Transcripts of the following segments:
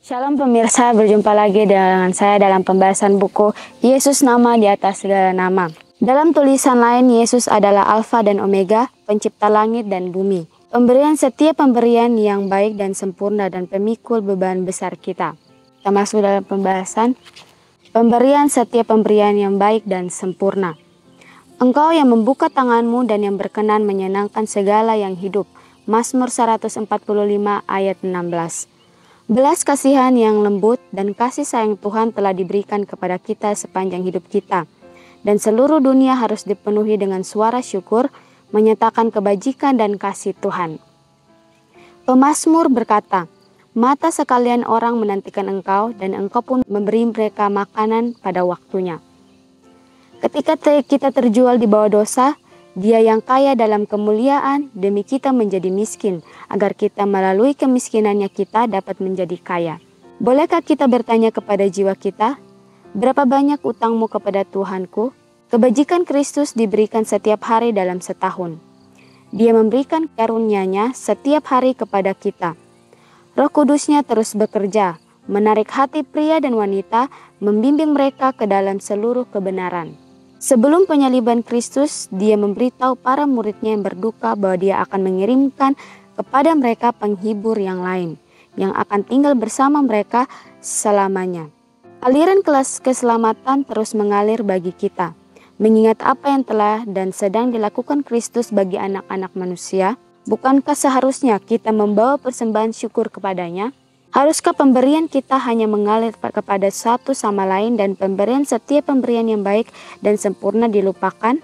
Shalom pemirsa, berjumpa lagi dengan saya dalam pembahasan buku Yesus Nama di Atas Segala Nama. Dalam tulisan lain, Yesus adalah Alfa dan Omega, pencipta langit dan bumi. Pemberian setiap pemberian yang baik dan sempurna dan pemikul beban besar kita. Kita masuk dalam pembahasan pemberian setiap pemberian yang baik dan sempurna. Engkau yang membuka tanganmu dan yang berkenan menyenangkan segala yang hidup. Mazmur 145 ayat 16. Belas kasihan yang lembut dan kasih sayang Tuhan telah diberikan kepada kita sepanjang hidup kita. Dan seluruh dunia harus dipenuhi dengan suara syukur, menyatakan kebajikan dan kasih Tuhan. Pemazmur berkata, mata sekalian orang menantikan engkau dan engkau pun memberi mereka makanan pada waktunya. Ketika kita terjual di bawah dosa, Dia yang kaya dalam kemuliaan demi kita menjadi miskin, agar kita melalui kemiskinannya kita dapat menjadi kaya. Bolehkah kita bertanya kepada jiwa kita, berapa banyak utangmu kepada Tuhanku? Kebajikan Kristus diberikan setiap hari dalam setahun. Dia memberikan karunia-Nya setiap hari kepada kita. Roh Kudus-Nya terus bekerja, menarik hati pria dan wanita, membimbing mereka ke dalam seluruh kebenaran. Sebelum penyaliban Kristus, Dia memberitahu para murid-Nya yang berduka bahwa Dia akan mengirimkan kepada mereka penghibur yang lain, yang akan tinggal bersama mereka selamanya. Aliran kelas keselamatan terus mengalir bagi kita. Mengingat apa yang telah dan sedang dilakukan Kristus bagi anak-anak manusia, bukankah seharusnya kita membawa persembahan syukur kepada-Nya? Haruskah pemberian kita hanya mengalir kepada satu sama lain dan pemberian setiap pemberian yang baik dan sempurna dilupakan?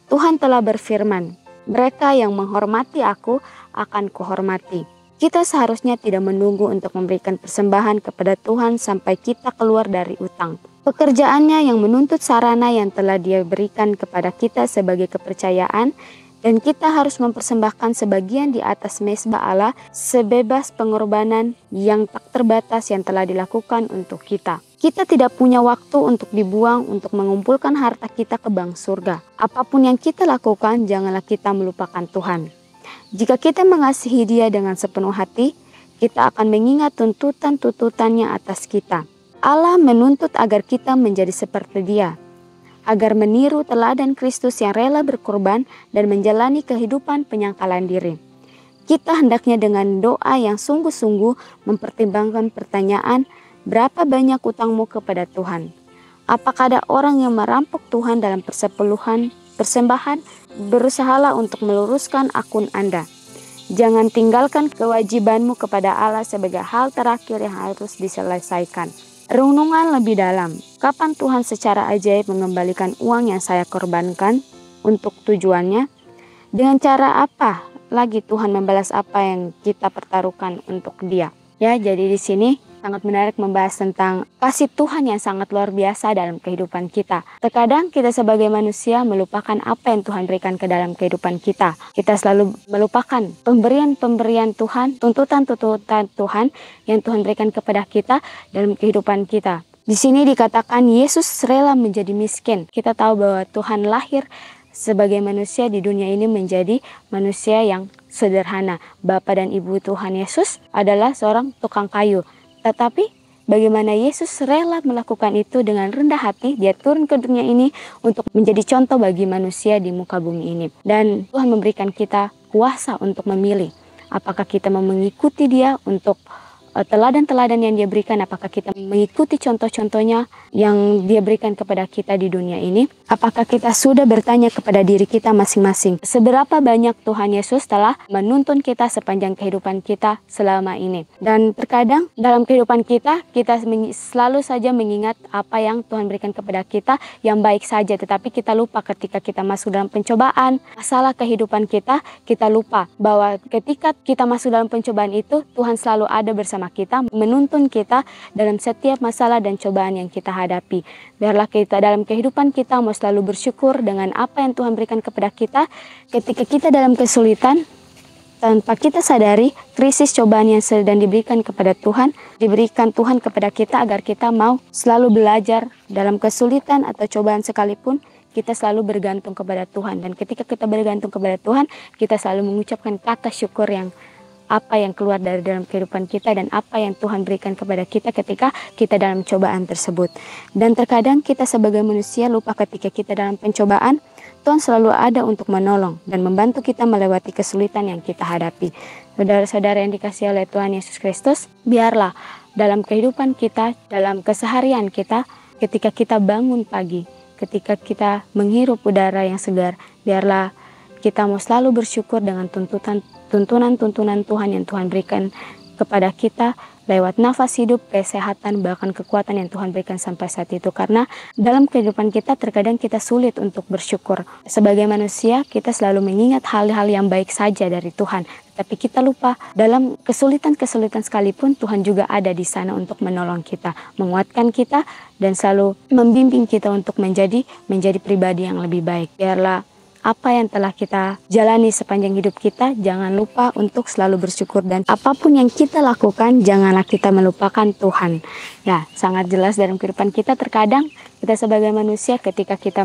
Tuhan telah berfirman, mereka yang menghormati aku akan kuhormati. Kita seharusnya tidak menunggu untuk memberikan persembahan kepada Tuhan sampai kita keluar dari utang. Pekerjaannya yang menuntut sarana yang telah Dia berikan kepada kita sebagai kepercayaan, dan kita harus mempersembahkan sebagian di atas mezbah Allah sebebas pengorbanan yang tak terbatas yang telah dilakukan untuk kita. Kita tidak punya waktu untuk dibuang untuk mengumpulkan harta kita ke bank surga. Apapun yang kita lakukan, janganlah kita melupakan Tuhan. Jika kita mengasihi Dia dengan sepenuh hati, kita akan mengingat tuntutan-tuntutannya atas kita. Allah menuntut agar kita menjadi seperti Dia, agar meniru teladan Kristus yang rela berkorban dan menjalani kehidupan penyangkalan diri. Kita hendaknya dengan doa yang sungguh-sungguh mempertimbangkan pertanyaan, berapa banyak utangmu kepada Tuhan? Apakah ada orang yang merampok Tuhan dalam persembahan? Berusahalah untuk meluruskan akun Anda. Jangan tinggalkan kewajibanmu kepada Allah sebagai hal terakhir yang harus diselesaikan. Renungan lebih dalam, kapan Tuhan secara ajaib mengembalikan uang yang saya korbankan untuk tujuannya? Dengan cara apa lagi Tuhan membalas apa yang kita pertaruhkan untuk Dia? Ya, jadi di sini sangat menarik membahas tentang kasih Tuhan yang sangat luar biasa dalam kehidupan kita. Terkadang kita sebagai manusia melupakan apa yang Tuhan berikan ke dalam kehidupan kita. Kita selalu melupakan pemberian-pemberian Tuhan, tuntutan-tuntutan Tuhan yang Tuhan berikan kepada kita dalam kehidupan kita. Di sini dikatakan Yesus rela menjadi miskin. Kita tahu bahwa Tuhan lahir sebagai manusia di dunia ini menjadi manusia yang sederhana. Bapa dan Ibu Tuhan Yesus adalah seorang tukang kayu. Tetapi bagaimana Yesus rela melakukan itu dengan rendah hati, Dia turun ke dunia ini untuk menjadi contoh bagi manusia di muka bumi ini. Dan Tuhan memberikan kita kuasa untuk memilih apakah kita mau mengikuti Dia untuk teladan-teladan yang Dia berikan, apakah kita mengikuti contoh-contohnya yang Dia berikan kepada kita di dunia ini. Apakah kita sudah bertanya kepada diri kita masing-masing, seberapa banyak Tuhan Yesus telah menuntun kita sepanjang kehidupan kita selama ini. Dan terkadang dalam kehidupan kita selalu saja mengingat apa yang Tuhan berikan kepada kita yang baik saja, tetapi kita lupa ketika kita masuk dalam pencobaan, masalah kehidupan kita lupa bahwa ketika kita masuk dalam pencobaan itu, Tuhan selalu ada bersama kita, menuntun kita dalam setiap masalah dan cobaan yang kita hadapi. Biarlah kita dalam kehidupan kita mau selalu bersyukur dengan apa yang Tuhan berikan kepada kita. Ketika kita dalam kesulitan, tanpa kita sadari, krisis cobaan yang sedang diberikan kepada Tuhan, diberikan Tuhan kepada kita agar kita mau selalu belajar dalam kesulitan atau cobaan sekalipun, kita selalu bergantung kepada Tuhan. Dan ketika kita bergantung kepada Tuhan, kita selalu mengucapkan kata syukur yang apa yang keluar dari dalam kehidupan kita dan apa yang Tuhan berikan kepada kita ketika kita dalam cobaan tersebut. Dan terkadang kita sebagai manusia lupa ketika kita dalam pencobaan, Tuhan selalu ada untuk menolong dan membantu kita melewati kesulitan yang kita hadapi. Saudara-saudara yang dikasihi oleh Tuhan Yesus Kristus, biarlah dalam kehidupan kita, dalam keseharian kita, ketika kita bangun pagi, ketika kita menghirup udara yang segar, biarlah kita mau selalu bersyukur dengan tuntunan-tuntunan Tuhan yang Tuhan berikan kepada kita lewat nafas hidup, kesehatan, bahkan kekuatan yang Tuhan berikan sampai saat itu. Karena dalam kehidupan kita terkadang kita sulit untuk bersyukur. Sebagai manusia kita selalu mengingat hal-hal yang baik saja dari Tuhan. Tapi kita lupa dalam kesulitan-kesulitan sekalipun Tuhan juga ada di sana untuk menolong kita, menguatkan kita, dan selalu membimbing kita untuk menjadi pribadi yang lebih baik. Biarlah apa yang telah kita jalani sepanjang hidup kita, jangan lupa untuk selalu bersyukur. Dan apapun yang kita lakukan, janganlah kita melupakan Tuhan. Ya, sangat jelas dalam kehidupan kita terkadang kita sebagai manusia ketika kita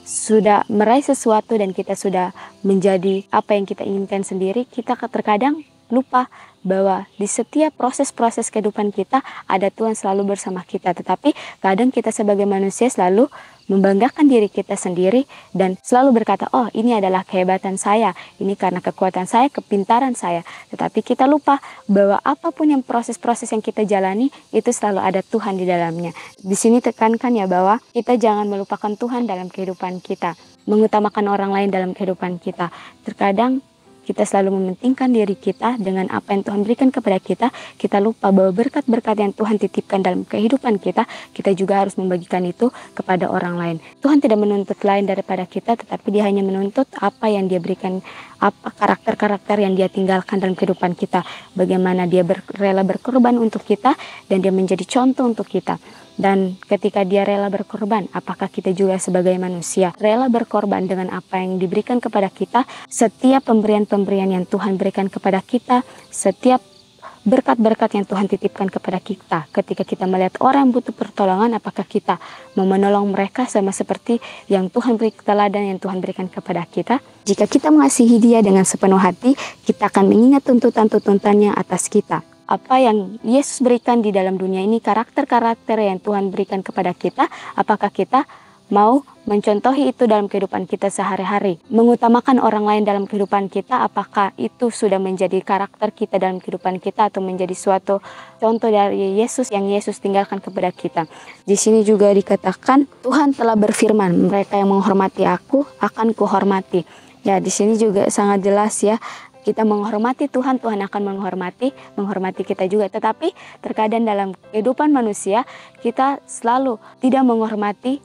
sudah meraih sesuatu dan kita sudah menjadi apa yang kita inginkan sendiri, kita terkadang lupa bahwa di setiap proses-proses kehidupan kita ada Tuhan selalu bersama kita. Tetapi kadang kita sebagai manusia selalu membanggakan diri kita sendiri dan selalu berkata, oh ini adalah kehebatan saya, ini karena kekuatan saya, kepintaran saya. Tetapi kita lupa bahwa apapun yang proses-proses yang kita jalani itu selalu ada Tuhan di dalamnya. Di sini tekankan ya bahwa kita jangan melupakan Tuhan dalam kehidupan kita, mengutamakan orang lain dalam kehidupan kita. Terkadang kita selalu mementingkan diri kita dengan apa yang Tuhan berikan kepada kita. Kita lupa bahwa berkat-berkat yang Tuhan titipkan dalam kehidupan kita, kita juga harus membagikan itu kepada orang lain. Tuhan tidak menuntut lain daripada kita, tetapi Dia hanya menuntut apa yang Dia berikan, apa karakter-karakter yang Dia tinggalkan dalam kehidupan kita. Bagaimana Dia rela berkorban untuk kita dan Dia menjadi contoh untuk kita. Dan ketika Dia rela berkorban, apakah kita juga sebagai manusia rela berkorban dengan apa yang diberikan kepada kita? Setiap pemberian-pemberian yang Tuhan berikan kepada kita, setiap berkat-berkat yang Tuhan titipkan kepada kita, ketika kita melihat orang yang butuh pertolongan, apakah kita mau menolong mereka sama seperti yang Tuhan beri teladan yang Tuhan berikan kepada kita? Jika kita mengasihi Dia dengan sepenuh hati, kita akan mengingat tuntutan-tuntutannya atas kita. Apa yang Yesus berikan di dalam dunia ini, karakter-karakter yang Tuhan berikan kepada kita, apakah kita mau mencontohi itu dalam kehidupan kita sehari-hari? Mengutamakan orang lain dalam kehidupan kita, apakah itu sudah menjadi karakter kita dalam kehidupan kita atau menjadi suatu contoh dari Yesus yang Yesus tinggalkan kepada kita? Di sini juga dikatakan Tuhan telah berfirman, mereka yang menghormati aku akan kuhormati. Ya, di sini juga sangat jelas ya. Kita menghormati Tuhan, Tuhan akan menghormati kita juga. Tetapi terkadang dalam kehidupan manusia, kita selalu tidak menghormati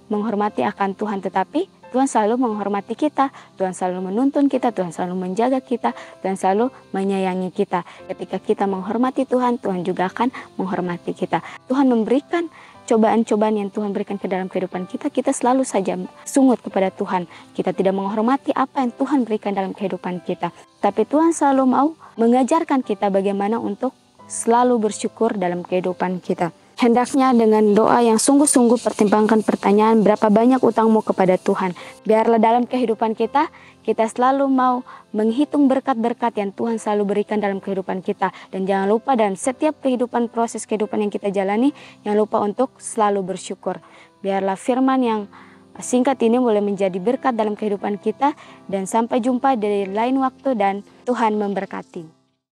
akan Tuhan. Tetapi Tuhan selalu menghormati kita, Tuhan selalu menuntun kita, Tuhan selalu menjaga kita, Tuhan selalu menyayangi kita. Ketika kita menghormati Tuhan, Tuhan juga akan menghormati kita. Tuhan memberikan cobaan-cobaan yang Tuhan berikan ke dalam kehidupan kita, kita selalu saja sungut kepada Tuhan. Kita tidak menghormati apa yang Tuhan berikan dalam kehidupan kita. Tapi Tuhan selalu mau mengajarkan kita bagaimana untuk selalu bersyukur dalam kehidupan kita. Hendaknya dengan doa yang sungguh-sungguh pertimbangkan pertanyaan berapa banyak utangmu kepada Tuhan. Biarlah dalam kehidupan kita selalu mau menghitung berkat-berkat yang Tuhan selalu berikan dalam kehidupan kita. Dan jangan lupa dalam setiap proses kehidupan yang kita jalani, jangan lupa untuk selalu bersyukur. Biarlah firman yang singkat ini boleh menjadi berkat dalam kehidupan kita. Dan sampai jumpa di lain waktu dan Tuhan memberkati.